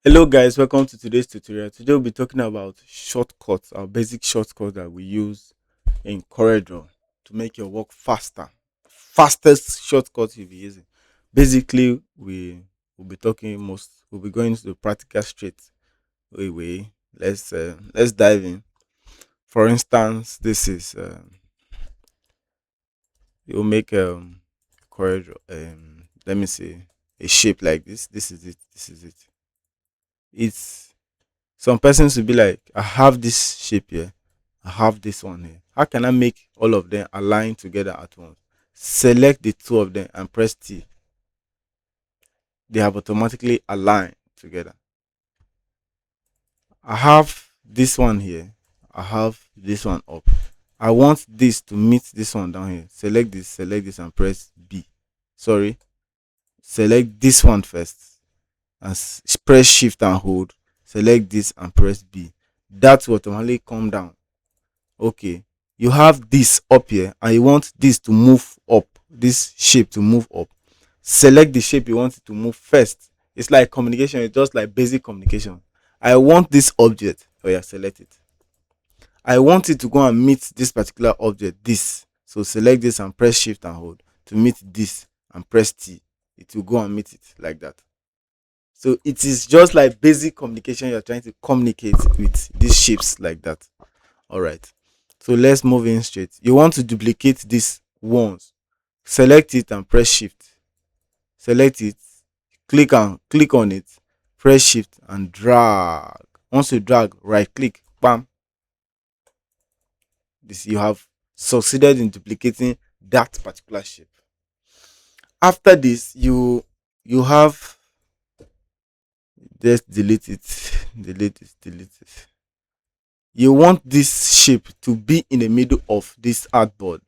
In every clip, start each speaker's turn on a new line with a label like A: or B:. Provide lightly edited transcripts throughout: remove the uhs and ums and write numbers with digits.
A: Hello guys, welcome to today's tutorial. Today we'll be talking about shortcuts, our basic shortcuts that we use in Coreldraw to make your work faster. Fastest shortcut you'll be using. Basically, will be we'll be going to the practical straight way. Let's dive in. For instance, this is you'll make Coreldraw let me say a shape like this. This is it. This is it. It's Some persons will be like, I have this shape here, I have this one here. How can I make all of them align together at once? Select the two of them and press T. They have automatically aligned together. I have this one here, I have this one up. I want this to meet this one down here. Select this and press B. Sorry, select this one first and press shift and hold. Select this and press B. That will automatically come down. Okay, you have this up here and you want this to move up, this shape to move up. Select the shape you want it to move first. It's like communication. It's just like basic communication. I want this object. Oh yeah, select it. I want it to go and meet this particular object, this. So select this and press shift and hold to meet this and press T. It will go and meet it like that. So it is just like basic communication. You're trying to communicate with these shapes like that. All right. So let's move in straight. You want to duplicate this once. Select it and press shift. Select it, click on it, press shift and drag. Once you drag, right click, bam. This, you have succeeded in duplicating that particular shape. After this, you have, just delete it, delete it. You want this shape to be in the middle of this artboard,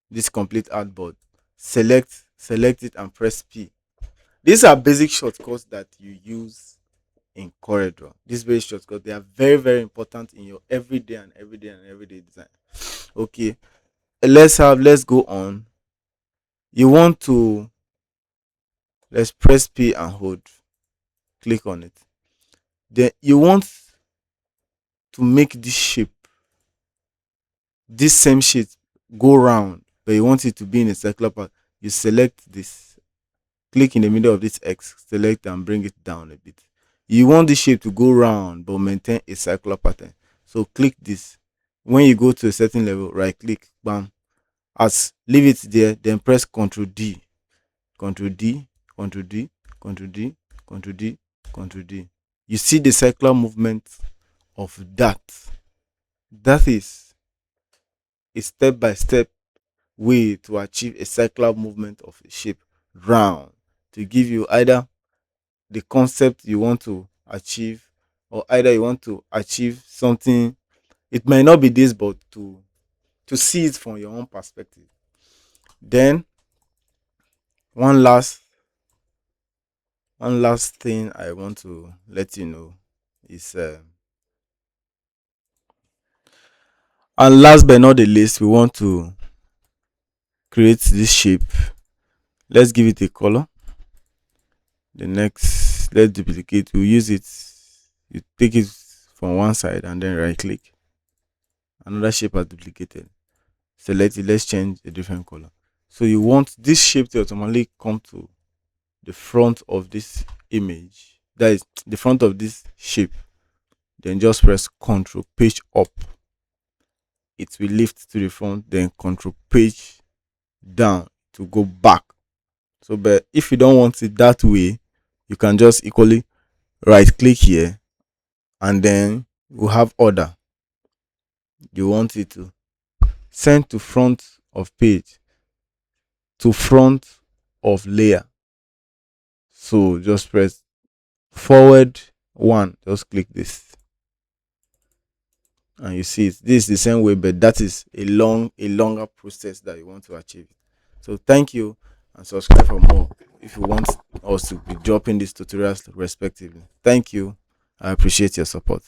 A: this complete artboard. Select it and press P. These are basic shortcuts that you use in Coreldraw. These very shortcuts, they are very important in your everyday design. Okay, let's go on. You want to, let's press P and hold, click on it. Then you want to make this shape, this same shape, go round, but you want it to be in a circular path. You select this, click in the middle of this X, select and bring it down a bit. You want this shape to go round but maintain a circular pattern. So click this. When you go to a certain level, right click, bam. As leave it there, then press Ctrl D, Ctrl D, Ctrl D, Ctrl D, Ctrl D, Ctrl D. You see the circular movement of that. That is a step by step way to achieve a circular movement of a shape round, to give you either the concept you want to achieve, or either you want to achieve something. It might not be this, but to see it from your own perspective. Then one last one last thing I want to let you know is and last but not the least, we want to create this shape. Let's give it a color. The next, let's duplicate. We'll use it. You take it from one side and then right click. Another shape are duplicated. Select it. Let's change a different color. So you want this shape to automatically come to the front of this image. That is the front of this shape. Then just press Ctrl page up. It will lift to the front. Then Ctrl page down to go back. So, but if you don't want it that way, you can just equally right click here and then we have order. You want it to send to front of page to front of layer. So just press forward one, just click this and you see it. This is the same way, but that is a longer process that you want to achieve. So thank you and subscribe for more if you want us to be dropping these tutorials respectively. Thank you. I appreciate your support.